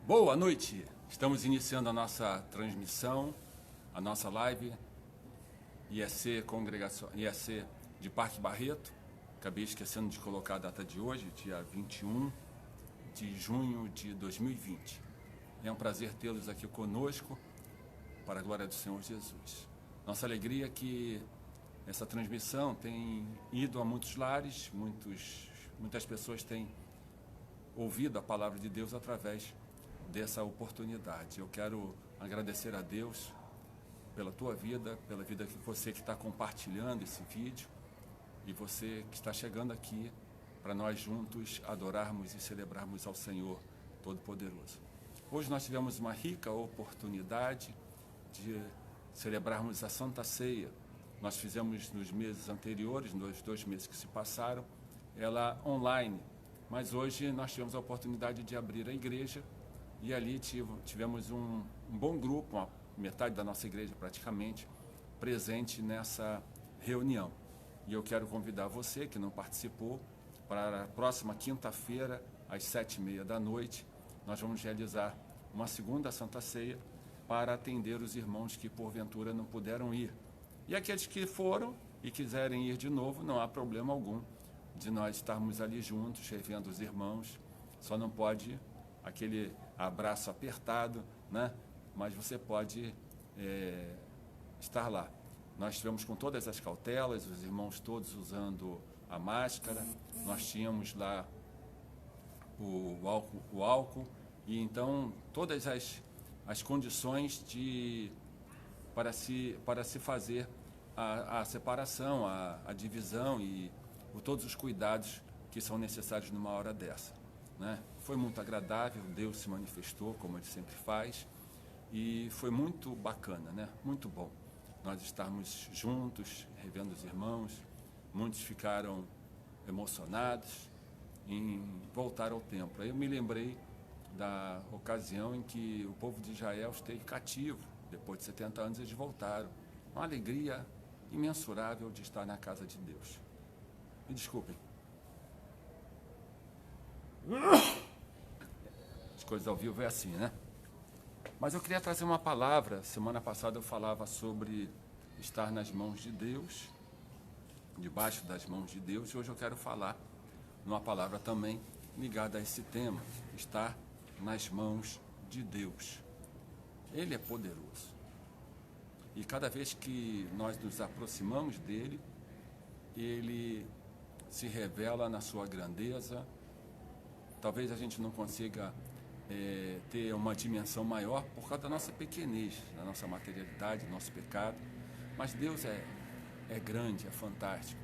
Boa noite! Estamos iniciando a nossa transmissão, a nossa live IEC de Parque Barreto. Acabei esquecendo de colocar a data de hoje, dia 21 de junho de 2020. É um prazer tê-los aqui conosco, para a glória do Senhor Jesus. Nossa alegria é que essa transmissão tem ido a muitos lares, muitas pessoas têm ouvido a palavra de Deus através dessa oportunidade. Eu quero agradecer a Deus pela tua vida, pela vida que você que está compartilhando esse vídeo e você que está chegando aqui para nós juntos adorarmos e celebrarmos ao Senhor Todo-Poderoso. Hoje nós tivemos uma rica oportunidade de celebrarmos a Santa Ceia. Nós fizemos nos meses anteriores, nos 2 meses que se passaram, ela online, mas hoje nós tivemos a oportunidade de abrir a igreja e ali tivemos um bom grupo, metade da nossa igreja praticamente, presente nessa reunião. E eu quero convidar você que não participou, para a próxima quinta-feira, às 7h30 da noite, nós vamos realizar uma segunda Santa Ceia para atender os irmãos que porventura não puderam ir. E aqueles que foram e quiserem ir de novo, não há problema algum de nós estarmos ali juntos, revendo os irmãos. Só não pode aquele abraço apertado, né? Mas você pode estar lá. Nós estivemos com todas as cautelas, os irmãos todos usando a máscara, nós tínhamos lá o álcool e então todas as condições para se fazer a separação, a divisão e todos os cuidados que são necessários numa hora dessa, né? Foi muito agradável, Deus se manifestou como Ele sempre faz e foi muito bacana, né? Muito bom nós estarmos juntos, revendo os irmãos. Muitos ficaram emocionados em voltar ao templo. Aí eu me lembrei da ocasião em que o povo de Israel esteve cativo. Depois de 70 anos eles voltaram. Uma alegria imensurável de estar na casa de Deus. Me desculpem. As coisas ao vivo é assim, né? Mas eu queria trazer uma palavra. Semana passada eu falava sobre estar nas mãos de Deus, debaixo das mãos de Deus, e hoje eu quero falar numa palavra também ligada a esse tema, estar nas mãos de Deus. Ele é poderoso. E cada vez que nós nos aproximamos dele, ele se revela na sua grandeza. Talvez a gente não consiga ter uma dimensão maior por causa da nossa pequenez, da nossa materialidade, do nosso pecado. Mas Deus é grande, é fantástico.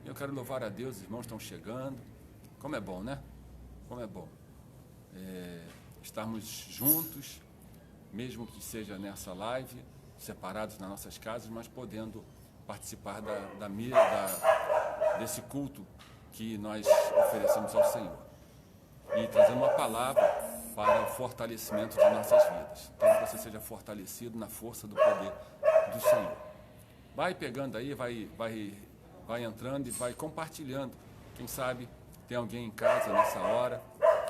Eu quero louvar a Deus, os irmãos estão chegando. Como é bom, né? Como é bom. Estarmos juntos, mesmo que seja nessa live, separados nas nossas casas, mas podendo participar desse culto que nós oferecemos ao Senhor. E trazendo uma palavra para o fortalecimento de nossas vidas. Então, que você seja fortalecido na força do poder do Senhor. Vai pegando aí, vai entrando e vai compartilhando. Quem sabe tem alguém em casa nessa hora,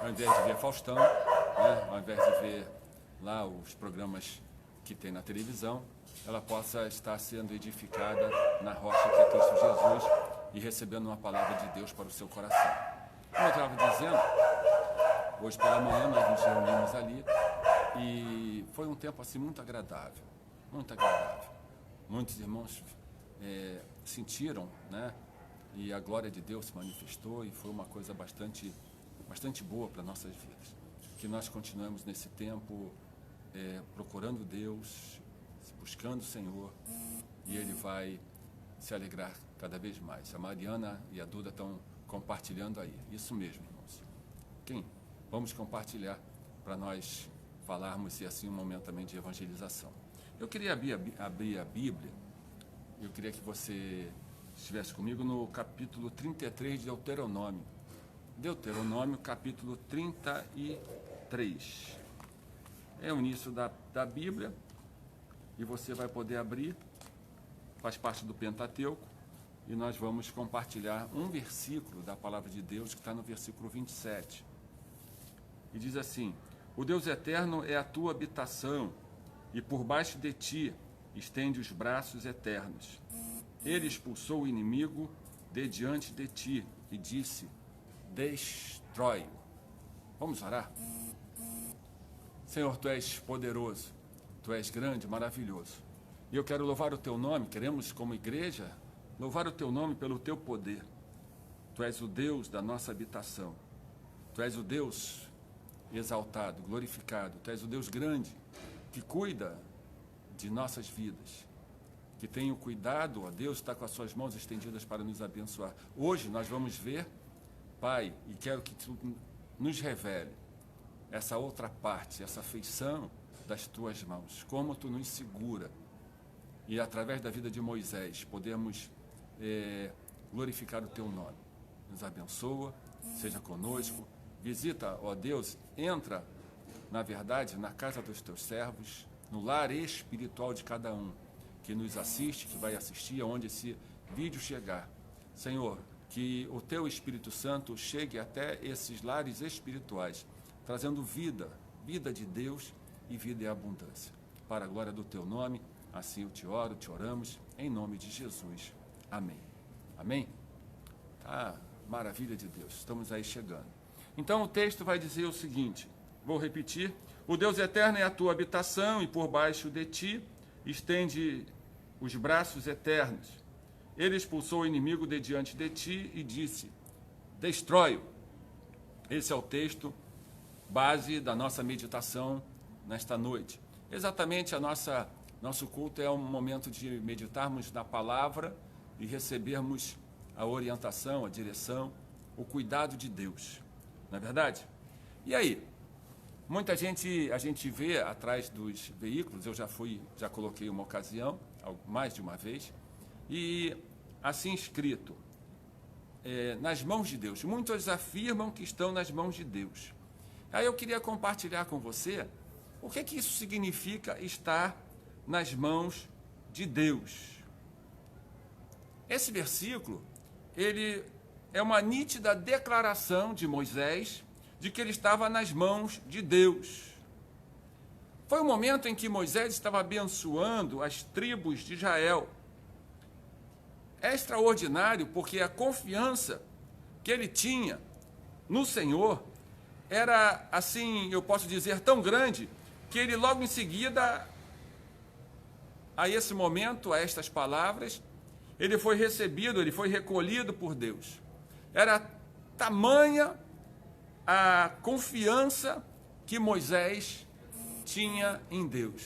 ao invés de ver Faustão, né, ao invés de ver lá os programas que tem na televisão, ela possa estar sendo edificada na rocha que é Cristo Jesus e recebendo uma palavra de Deus para o seu coração. Como eu estava dizendo, hoje pela manhã nós nos reunimos ali e foi um tempo assim muito agradável, muito agradável. Muitos irmãos sentiram, né? E a glória de Deus se manifestou e foi uma coisa bastante boa para nossas vidas. Que nós continuemos nesse tempo procurando Deus, buscando o Senhor e Ele vai se alegrar cada vez mais. A Mariana e a Duda estão compartilhando aí. Isso mesmo, irmãos. Vamos compartilhar para nós falarmos e assim um momento também de evangelização. Eu queria abrir a Bíblia, eu queria que você estivesse comigo no capítulo 33 de Deuteronômio. Deuteronômio, capítulo 33. É o início da Bíblia e você vai poder abrir, faz parte do Pentateuco, e nós vamos compartilhar um versículo da palavra de Deus que está no versículo 27. E diz assim: O Deus eterno é a tua habitação, e por baixo de ti estende os braços eternos. Ele expulsou o inimigo de diante de ti e disse: destrói-o. Vamos orar? Senhor, tu és poderoso, tu és grande, maravilhoso. E eu quero louvar o teu nome, queremos como igreja louvar o teu nome pelo teu poder. Tu és o Deus da nossa habitação. Tu és o Deus exaltado, glorificado. Tu és o Deus grande que cuida de nossas vidas, que tem o cuidado, ó Deus, está com as suas mãos estendidas para nos abençoar. Hoje nós vamos ver, Pai, e quero que tu nos revele essa outra parte, essa feição das tuas mãos, como tu nos segura. E através da vida de Moisés podemos glorificar o teu nome. Nos abençoa, seja conosco, visita, ó Deus, entra, na verdade, na casa dos teus servos, no lar espiritual de cada um que nos assiste, que vai assistir, aonde esse vídeo chegar. Senhor, que o teu Espírito Santo chegue até esses lares espirituais, trazendo vida de Deus e vida em abundância. Para a glória do teu nome, assim eu te oro, te oramos, em nome de Jesus. Amém. Amém? Ah, maravilha de Deus, estamos aí chegando. Então o texto vai dizer o seguinte, vou repetir: o Deus eterno é a tua habitação, e por baixo de ti estende os braços eternos. Ele expulsou o inimigo de diante de ti e disse: destrói-o. Esse é o texto base da nossa meditação nesta noite. Exatamente nosso culto é um momento de meditarmos na palavra e recebermos a orientação, a direção, o cuidado de Deus. Não é verdade? E aí? Muita gente, a gente vê atrás dos veículos, eu já coloquei uma ocasião, mais de uma vez, e assim escrito, nas mãos de Deus. Muitos afirmam que estão nas mãos de Deus. Aí eu queria compartilhar com você o que isso significa estar nas mãos de Deus. Esse versículo, ele é uma nítida declaração de Moisés de que ele estava nas mãos de Deus. Foi o momento em que Moisés estava abençoando as tribos de Israel. É extraordinário porque a confiança que ele tinha no Senhor era, assim, eu posso dizer, tão grande, que ele logo em seguida, a esse momento, a estas palavras, ele foi recebido, ele foi recolhido por Deus. Era tamanha a confiança que Moisés tinha em Deus.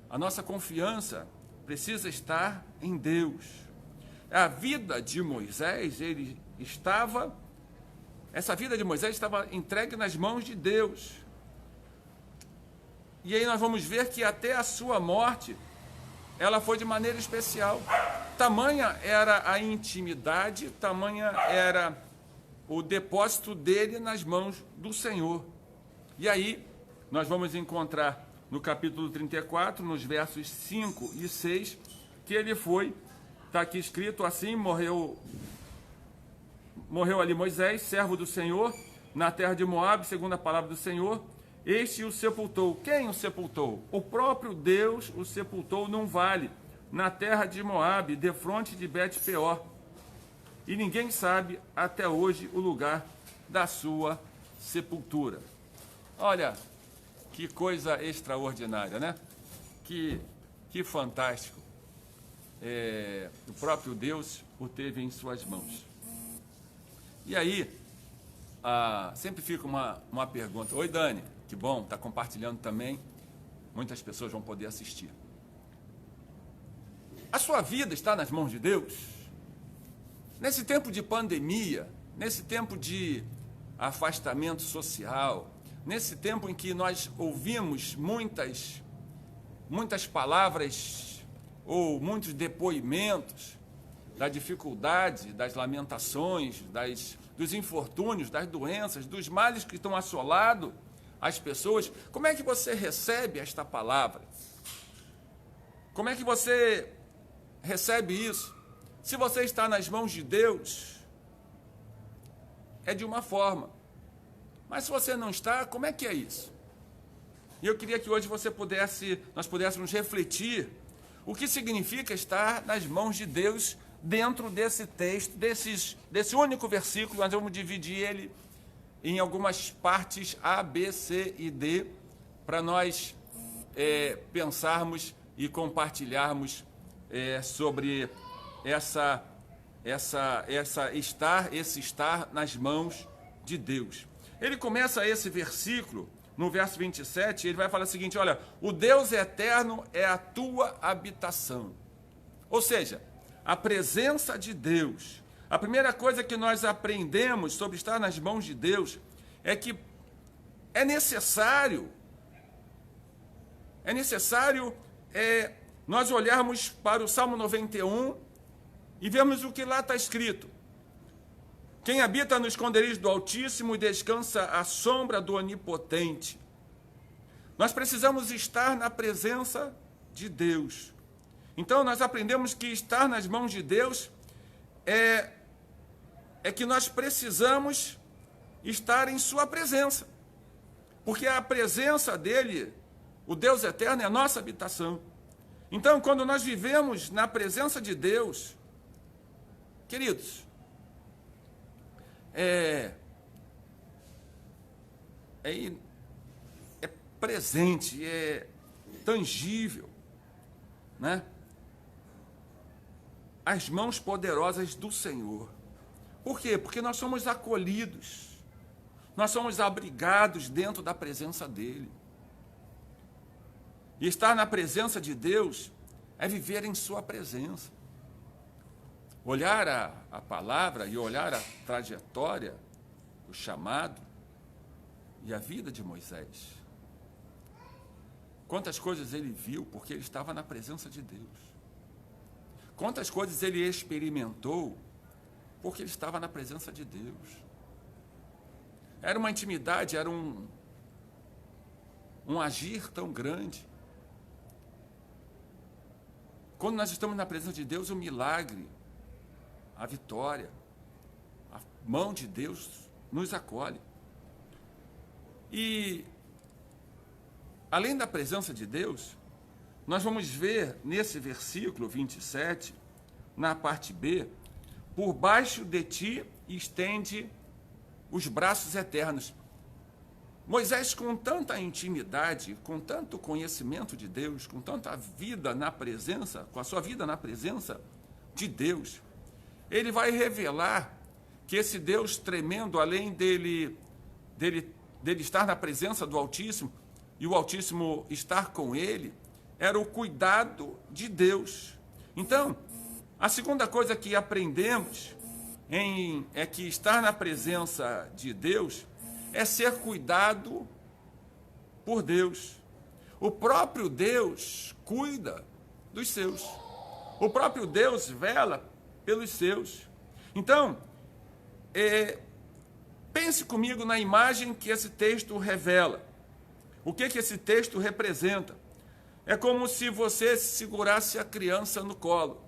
A nossa confiança precisa estar em Deus. A vida de Moisés, essa vida de Moisés estava entregue nas mãos de Deus. E aí nós vamos ver que até a sua morte, ela foi de maneira especial. Tamanha era a intimidade, tamanha era o depósito dele nas mãos do Senhor. E aí nós vamos encontrar no capítulo 34, nos versos 5 e 6, que ele está aqui escrito assim: morreu ali Moisés, servo do Senhor, na terra de Moabe, segundo a palavra do Senhor. Este o sepultou. Quem o sepultou? O próprio Deus o sepultou num vale, na terra de Moabe, defronte de Bet-peor. E ninguém sabe até hoje o lugar da sua sepultura. Olha, que coisa extraordinária, né? Que fantástico. O próprio Deus o teve em suas mãos. E aí, sempre fica uma pergunta. Oi, Dani, que bom, está compartilhando também. Muitas pessoas vão poder assistir. A sua vida está nas mãos de Deus? Nesse tempo de pandemia, nesse tempo de afastamento social, nesse tempo em que nós ouvimos muitas palavras ou muitos depoimentos da dificuldade, das lamentações, dos infortúnios, das doenças, dos males que estão assolando as pessoas, como é que você recebe esta palavra? Como é que você recebe isso? Se você está nas mãos de Deus, é de uma forma. Mas se você não está, como é que é isso? E eu queria que hoje nós pudéssemos refletir o que significa estar nas mãos de Deus dentro desse texto, desse único versículo. Nós vamos dividir ele em algumas partes A, B, C e D, para nós pensarmos e compartilharmos sobre esse estar nas mãos de Deus. Ele começa esse versículo, no verso 27, ele vai falar o seguinte: olha, o Deus eterno é a tua habitação. Ou seja, a presença de Deus. A primeira coisa que nós aprendemos sobre estar nas mãos de Deus é que é necessário nós olharmos para o Salmo 91 e vermos o que lá está escrito. Quem habita no esconderijo do Altíssimo e descansa à sombra do Onipotente. Nós precisamos estar na presença de Deus. Então, nós aprendemos que estar nas mãos de Deus é que nós precisamos estar em sua presença. Porque a presença dele, o Deus eterno, é a nossa habitação. Então, quando nós vivemos na presença de Deus, queridos, é presente, é tangível, né? As mãos poderosas do Senhor. Por quê? Porque nós somos acolhidos, nós somos abrigados dentro da presença dele. E estar na presença de Deus é viver em sua presença. Olhar a palavra e olhar a trajetória, o chamado e a vida de Moisés. Quantas coisas ele viu porque ele estava na presença de Deus. Quantas coisas ele experimentou porque ele estava na presença de Deus. Era uma intimidade, era um agir tão grande. Quando nós estamos na presença de Deus, o milagre, a vitória, a mão de Deus nos acolhe. E, além da presença de Deus, nós vamos ver nesse versículo 27, na parte B, por baixo de ti estende os braços eternos. Moisés, com tanta intimidade, com tanto conhecimento de Deus, com tanta vida na presença, com a sua vida na presença de Deus, ele vai revelar que esse Deus tremendo, além dele estar na presença do Altíssimo, e o Altíssimo estar com ele, era o cuidado de Deus. Então, a segunda coisa que aprendemos é que estar na presença de Deus é ser cuidado por Deus. O próprio Deus cuida dos seus. O próprio Deus vela pelos seus. Então, pense comigo na imagem que esse texto revela. O que esse texto representa? É como se você segurasse a criança no colo.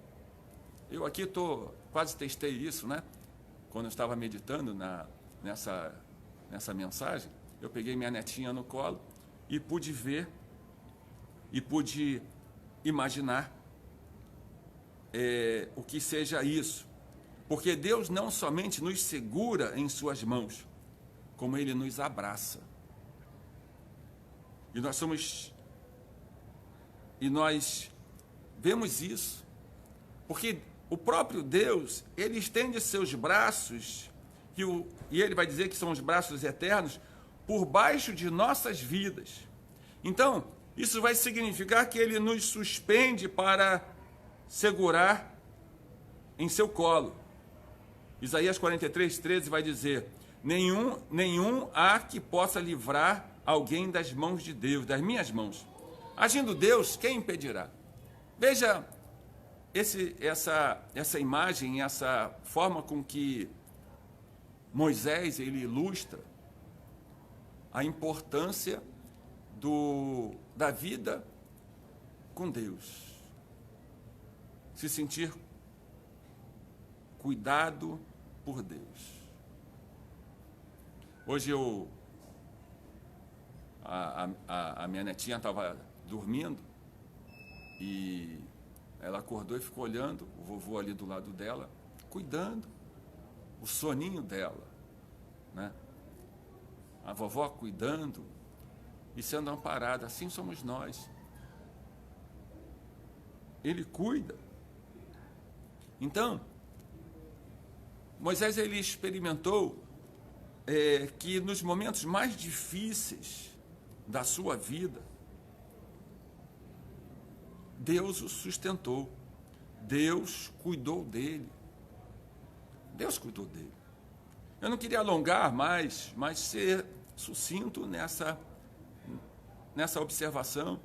Eu aqui quase testei isso, né? Quando eu estava meditando nessa mensagem, eu peguei minha netinha no colo e pude ver e pude imaginar o que seja isso. Porque Deus não somente nos segura em suas mãos, como Ele nos abraça. E nós vemos isso, porque o próprio Deus, Ele estende seus braços, e Ele vai dizer que são os braços eternos, por baixo de nossas vidas. Então, isso vai significar que Ele nos suspende para segurar em seu colo. Isaías 43:13 vai dizer: nenhum há que possa livrar alguém das mãos de Deus, das minhas mãos. Agindo Deus, quem impedirá? Veja essa imagem, essa forma com que Moisés ele ilustra a importância da vida com Deus. Se sentir cuidado por Deus. Hoje eu A minha netinha estava dormindo e ela acordou e ficou olhando o vovô ali do lado dela, cuidando, o soninho dela, né? A vovó cuidando e sendo amparada. Assim somos nós. Ele cuida. Então, Moisés, ele experimentou que nos momentos mais difíceis da sua vida, Deus o sustentou, Deus cuidou dele. Deus cuidou dele. Eu não queria alongar mais, mas ser sucinto nessa observação,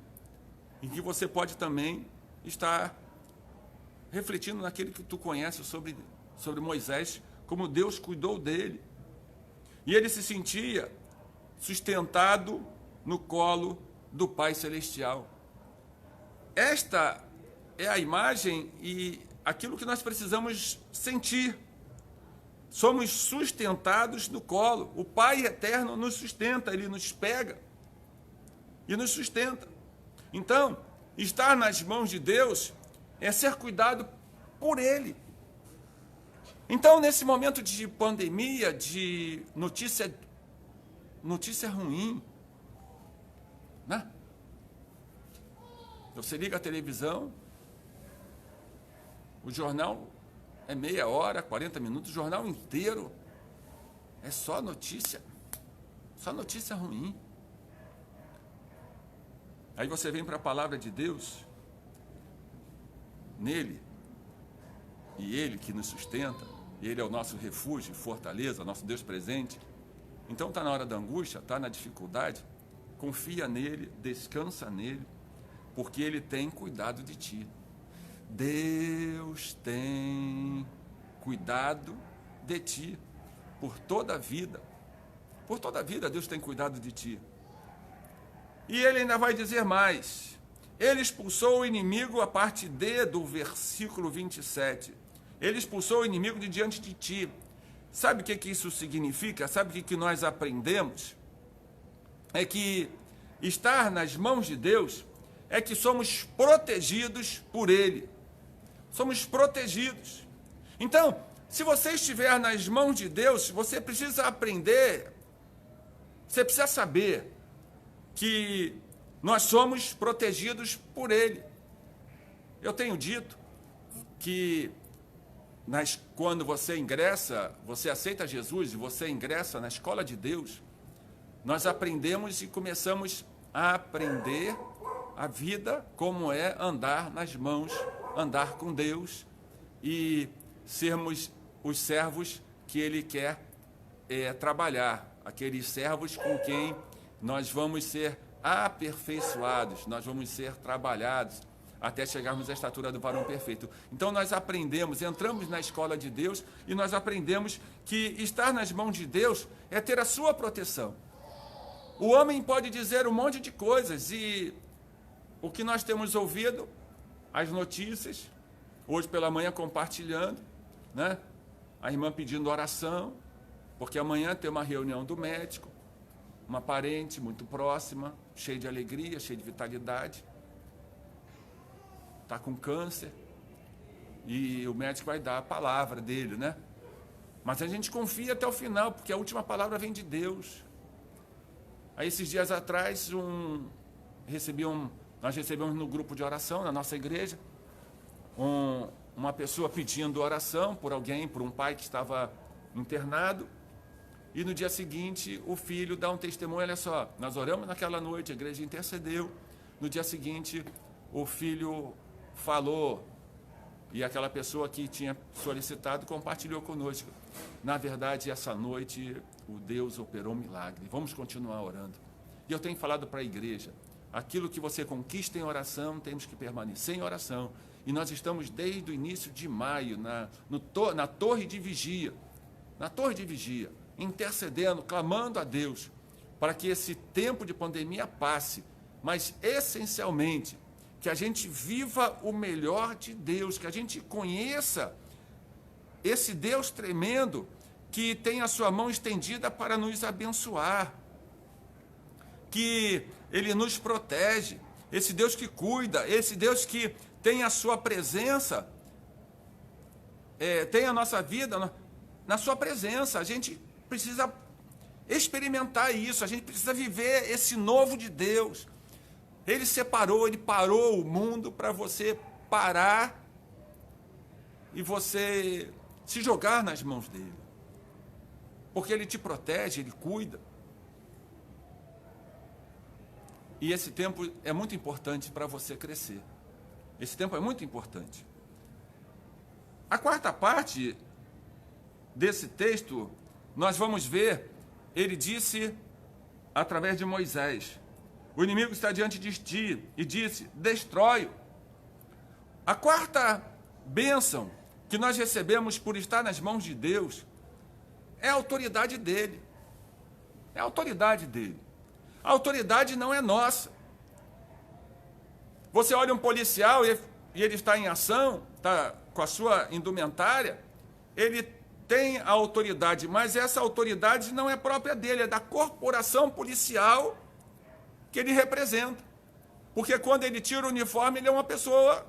em que você pode também estar refletindo naquilo que tu conheces sobre Moisés, como Deus cuidou dele. E ele se sentia sustentado no colo do Pai Celestial. Esta é a imagem e aquilo que nós precisamos sentir. Somos sustentados no colo. O Pai Eterno nos sustenta, Ele nos pega e nos sustenta. Então, estar nas mãos de Deus é ser cuidado por Ele. Então, nesse momento de pandemia, de notícia ruim, né? Você liga a televisão, o jornal é meia hora, 40 minutos, o jornal inteiro é só notícia ruim. Aí você vem para a palavra de Deus, nele, e Ele que nos sustenta, Ele é o nosso refúgio, fortaleza, nosso Deus presente. Então está na hora da angústia, está na dificuldade, confia nele, descansa nele, porque Ele tem cuidado de ti. Deus tem cuidado de ti por toda a vida. Por toda a vida Deus tem cuidado de ti. E Ele ainda vai dizer mais. Ele expulsou o inimigo, a parte D do versículo 27. Ele expulsou o inimigo de diante de ti. Sabe o que isso significa? Sabe o que nós aprendemos? É que estar nas mãos de Deus é que somos protegidos por Ele. Somos protegidos. Então, se você estiver nas mãos de Deus, você precisa aprender, você precisa saber que nós somos protegidos por Ele. Eu tenho dito que quando você ingressa, você aceita Jesus e você ingressa na escola de Deus, nós aprendemos e começamos a aprender a vida, como é andar nas mãos, andar com Deus e sermos os servos que Ele quer trabalhar, aqueles servos com quem nós vamos ser aperfeiçoados, nós vamos ser trabalhados até chegarmos à estatura do varão perfeito. Então nós aprendemos, entramos na escola de Deus e nós aprendemos que estar nas mãos de Deus é ter a sua proteção. O homem pode dizer um monte de coisas e o que nós temos ouvido, as notícias, hoje pela manhã compartilhando, né? A irmã pedindo oração, porque amanhã tem uma reunião do médico, uma parente muito próxima, cheia de alegria, cheia de vitalidade, está com câncer, e o médico vai dar a palavra dele, né? Mas a gente confia até o final, porque a última palavra vem de Deus. Aí esses dias atrás, nós recebemos no grupo de oração, na nossa igreja, uma pessoa pedindo oração por alguém, por um pai que estava internado, e no dia seguinte o filho dá um testemunho, olha só, nós oramos naquela noite, a igreja intercedeu, no dia seguinte o filho falou, e aquela pessoa que tinha solicitado compartilhou conosco. Na verdade, essa noite o Deus operou um milagre, vamos continuar orando. E eu tenho falado para a igreja, aquilo que você conquista em oração, temos que permanecer em oração. E nós estamos desde o início de maio, na torre de vigia, intercedendo, clamando a Deus, para que esse tempo de pandemia passe, mas essencialmente, que a gente viva o melhor de Deus, que a gente conheça esse Deus tremendo, que tem a sua mão estendida para nos abençoar. que Ele nos protege, esse Deus que cuida, esse Deus que tem a sua presença, tem a nossa vida na sua presença. A gente precisa experimentar isso, a gente precisa viver esse novo de Deus. Ele parou o mundo para você parar e você se jogar nas mãos dele. Porque ele te protege, ele cuida. E esse tempo é muito importante para você crescer. Esse tempo é muito importante. A quarta parte desse texto, nós vamos ver, ele disse através de Moisés: o inimigo está diante de ti, e disse: destrói-o. A quarta bênção que nós recebemos por estar nas mãos de Deus é a autoridade dele. É a autoridade dele. A autoridade não é nossa. Você olha um policial e ele está em ação, está com a sua indumentária, ele tem a autoridade, mas essa autoridade não é própria dele, é da corporação policial que ele representa. Porque quando ele tira o uniforme, ele é uma pessoa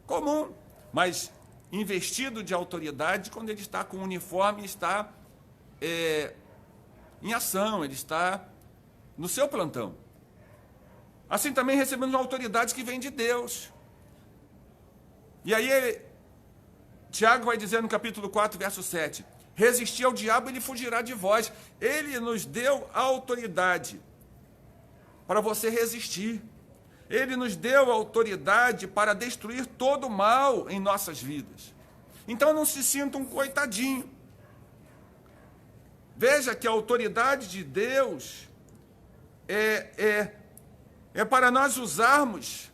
comum, mas investido de autoridade quando ele está com o uniforme, está em ação, ele está no seu plantão. Assim também recebemos uma autoridade que vem de Deus. E aí Tiago vai dizer no capítulo 4, verso 7, resisti ao diabo e ele fugirá de vós. Ele nos deu a autoridade para você resistir. Ele nos deu a autoridade para destruir todo o mal em nossas vidas. Então não se sinta um coitadinho. Veja que a autoridade de Deus é para nós usarmos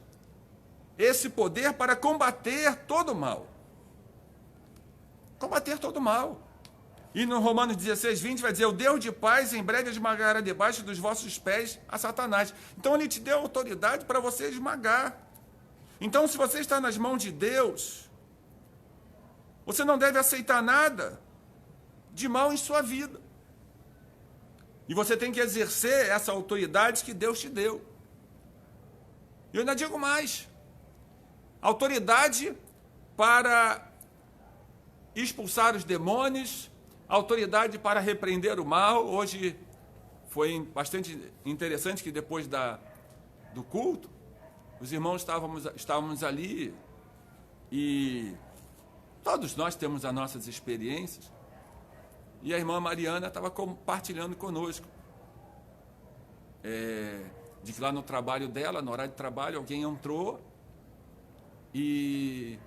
esse poder para combater todo o mal. Combater todo o mal. E no Romanos 16, 20 vai dizer: o Deus de paz em breve esmagará debaixo dos vossos pés a Satanás. Então ele te deu autoridade para você esmagar. Então, se você está nas mãos de Deus, você não deve aceitar nada de mal em sua vida. E você tem que exercer essa autoridade que Deus te deu. E eu ainda digo mais: autoridade para expulsar os demônios, autoridade para repreender o mal. Hoje foi bastante interessante que depois do culto, os irmãos estávamos ali e todos nós temos as nossas experiências. E a irmã Mariana estava compartilhando conosco de que lá no trabalho dela, no horário de trabalho, alguém entrou e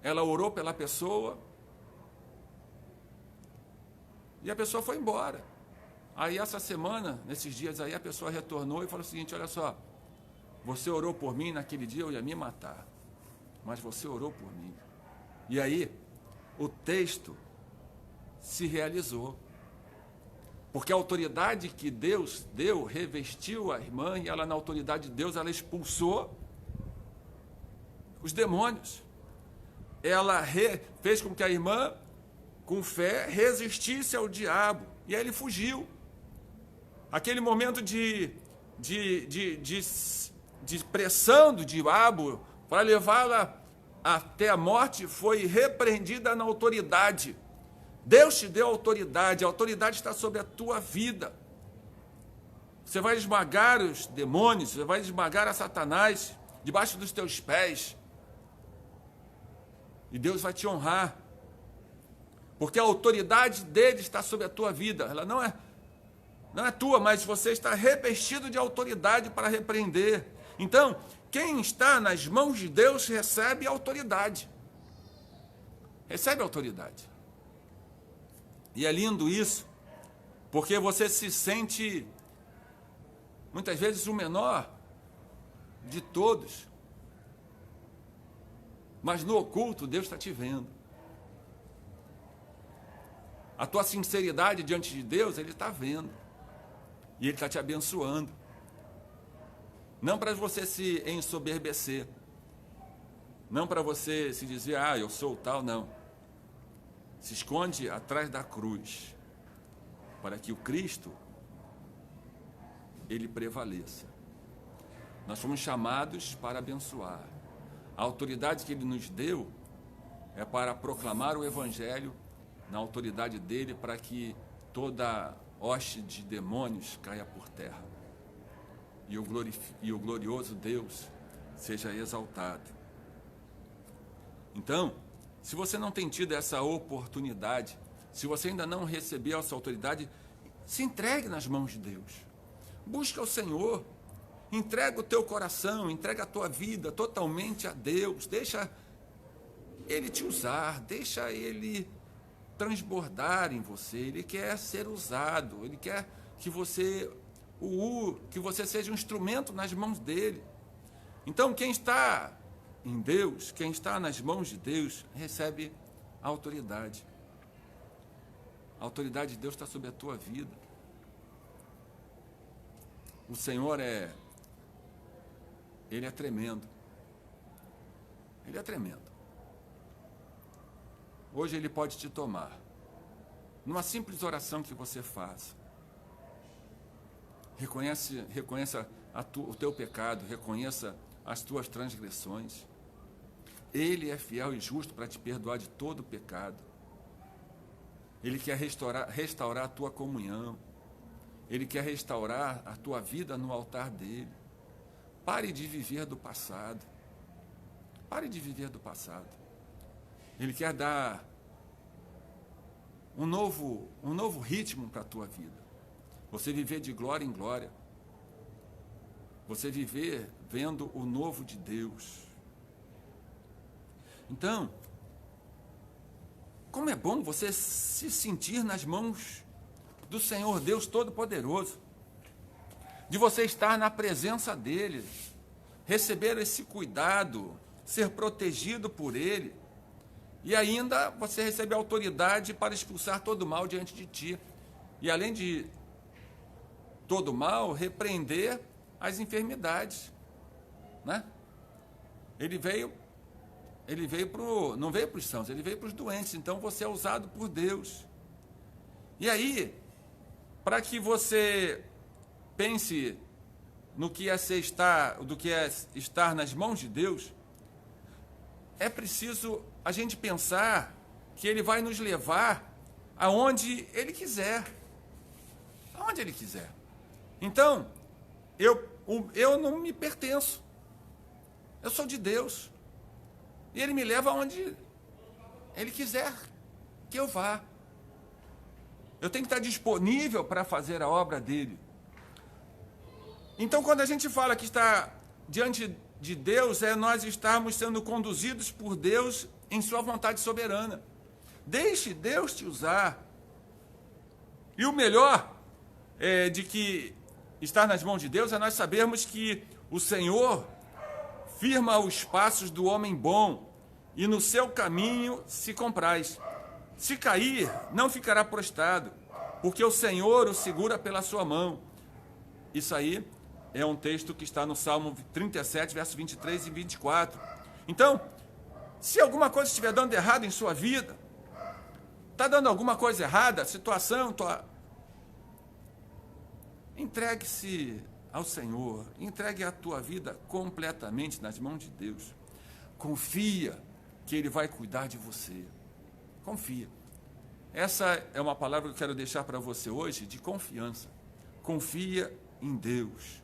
ela orou pela pessoa e a pessoa foi embora. Aí essa semana, nesses dias aí, a pessoa retornou e falou o seguinte: olha só, você orou por mim, naquele dia eu ia me matar, mas você orou por mim. E aí o texto se realizou, porque a autoridade que Deus deu revestiu a irmã, e ela, na autoridade de Deus, ela expulsou os demônios. Ela fez com que a irmã, com fé, resistisse ao diabo, e aí ele fugiu. Aquele momento de pressão do diabo para levá-la até a morte foi repreendida na autoridade. Deus te deu autoridade, a autoridade está sobre a tua vida. Você vai esmagar os demônios, você vai esmagar a Satanás debaixo dos teus pés. E Deus vai te honrar, porque a autoridade dele está sobre a tua vida. Ela não é tua, mas você está revestido de autoridade para repreender. Então, quem está nas mãos de Deus recebe autoridade. Recebe autoridade. E é lindo isso, porque você se sente, muitas vezes, o menor de todos. Mas no oculto, Deus está te vendo. A tua sinceridade diante de Deus, Ele está vendo. E Ele está te abençoando. Não para você se ensoberbecer. Não para você se dizer: ah, eu sou tal, não. Se esconde atrás da cruz, para que o Cristo ele prevaleça. Nós fomos chamados para abençoar. A autoridade que ele nos deu é para proclamar o Evangelho na autoridade dele, para que toda hoste de demônios caia por terra. E o glorioso Deus seja exaltado. Então, se você não tem tido essa oportunidade, se você ainda não recebeu essa autoridade, se entregue nas mãos de Deus. Busca o Senhor. Entrega o teu coração, entrega a tua vida totalmente a Deus. Deixa Ele te usar, deixa Ele transbordar em você. Ele quer ser usado, Ele quer que você seja um instrumento nas mãos dEle. Então, quem está em Deus, quem está nas mãos de Deus, recebe a autoridade. A autoridade de Deus está sobre a tua vida. O Senhor Ele é tremendo. Ele é tremendo. Hoje Ele pode te tomar. Numa simples oração que você faz. Reconheça o teu pecado, reconheça as tuas transgressões. Ele é fiel e justo para te perdoar de todo o pecado. Ele quer restaurar a tua comunhão. Ele quer restaurar a tua vida no altar dele. Pare de viver do passado. Pare de viver do passado. Ele quer dar um novo ritmo para a tua vida. Você viver de glória em glória. Você viver vendo o novo de Deus. Então, como é bom você se sentir nas mãos do Senhor Deus Todo-Poderoso, de você estar na presença dEle, receber esse cuidado, ser protegido por Ele, e ainda você recebe autoridade para expulsar todo o mal diante de ti, e além de todo o mal, repreender as enfermidades, né? Não veio para os sãos, ele veio para os doentes. Então você é usado por Deus. E aí, para que você pense do que é estar nas mãos de Deus, é preciso a gente pensar que Ele vai nos levar aonde Ele quiser. Aonde Ele quiser. Então, eu não me pertenço. Eu sou de Deus. E Ele me leva aonde Ele quiser que eu vá. Eu tenho que estar disponível para fazer a obra dEle. Então, quando a gente fala que está diante de Deus, é nós estarmos sendo conduzidos por Deus em sua vontade soberana. Deixe Deus te usar. E o melhor de que estar nas mãos de Deus é nós sabermos que o Senhor firma os passos do homem bom e no seu caminho se compraz. Se cair, não ficará prostrado, porque o Senhor o segura pela sua mão. Isso aí é um texto que está no Salmo 37, versos 23 e 24. Então, se alguma coisa estiver dando errado em sua vida, está dando alguma coisa errada, situação, entregue-se ao Senhor, entregue a tua vida completamente nas mãos de Deus. Confia que Ele vai cuidar de você. Confia. Essa é uma palavra que eu quero deixar para você hoje, de confiança. Confia em Deus.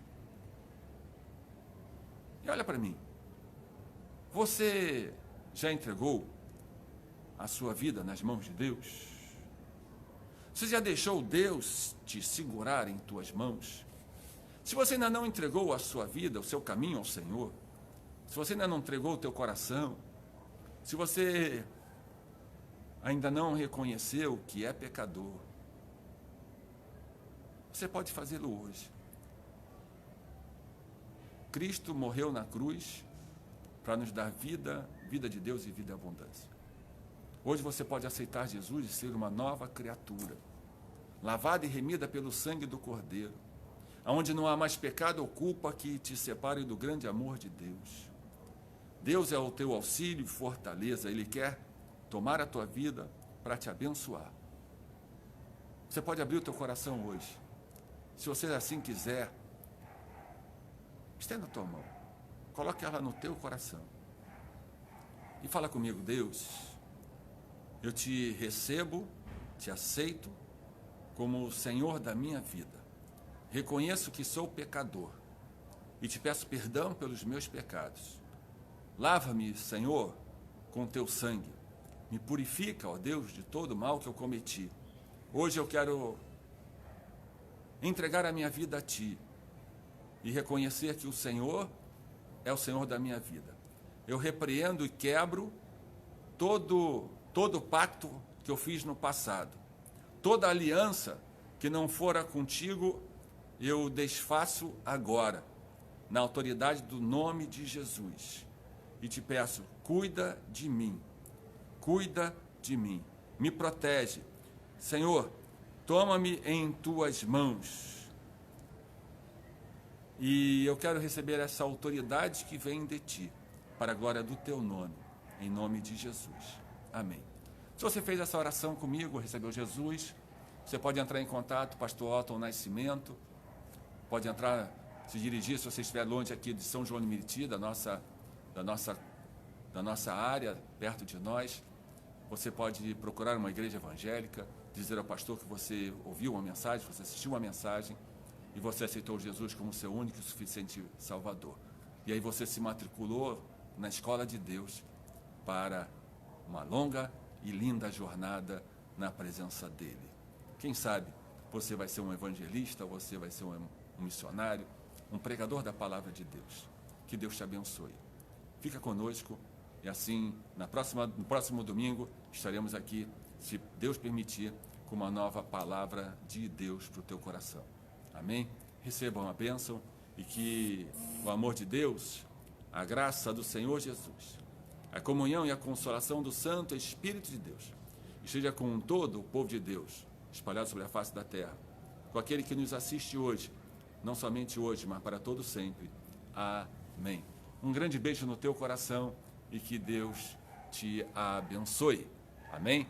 E olha para mim. Você já entregou a sua vida nas mãos de Deus? Você já deixou Deus te segurar em tuas mãos? Se você ainda não entregou a sua vida, o seu caminho ao Senhor, se você ainda não entregou o teu coração, se você ainda não reconheceu que é pecador, você pode fazê-lo hoje. Cristo morreu na cruz para nos dar vida de Deus e vida em abundância. Hoje você pode aceitar Jesus e ser uma nova criatura, lavada e remida pelo sangue do Cordeiro, onde não há mais pecado ou culpa que te separe do grande amor de Deus. Deus é o teu auxílio e fortaleza. Ele quer tomar a tua vida para te abençoar. Você pode abrir o teu coração hoje. Se você assim quiser, Estenda a tua mão. Coloque ela no teu coração. E fala comigo: Deus, eu te recebo, te aceito como o Senhor da minha vida. Reconheço que sou pecador e te peço perdão pelos meus pecados. Lava-me, Senhor, com teu sangue. Me purifica, ó Deus, de todo o mal que eu cometi. Hoje eu quero entregar a minha vida a ti e reconhecer que o Senhor é o Senhor da minha vida. Eu repreendo e quebro todo pacto que eu fiz no passado. Toda aliança que não fora contigo, eu desfaço agora, na autoridade do nome de Jesus. E te peço, cuida de mim, me protege. Senhor, toma-me em tuas mãos. E eu quero receber essa autoridade que vem de ti, para a glória do teu nome, em nome de Jesus. Amém. Se você fez essa oração comigo, recebeu Jesus, você pode entrar em contato, Pastor Otton Nascimento, pode entrar, se dirigir, se você estiver longe aqui de São João de Meriti, da nossa área, perto de nós. Você pode procurar uma igreja evangélica, dizer ao pastor que você ouviu uma mensagem, você assistiu uma mensagem e você aceitou Jesus como seu único e suficiente Salvador. E aí você se matriculou na escola de Deus para uma longa e linda jornada na presença dele. Quem sabe você vai ser um evangelista, você vai ser um missionário, um pregador da palavra de Deus. Que Deus te abençoe. Fica conosco e assim, no próximo domingo, estaremos aqui, se Deus permitir, com uma nova palavra de Deus para o teu coração. Amém? Recebam a bênção e que o amor de Deus, a graça do Senhor Jesus, a comunhão e a consolação do Santo Espírito de Deus esteja com todo o povo de Deus, espalhado sobre a face da terra, com aquele que nos assiste hoje, não somente hoje, mas para todo sempre. Amém. Um grande beijo no teu coração e que Deus te abençoe. Amém?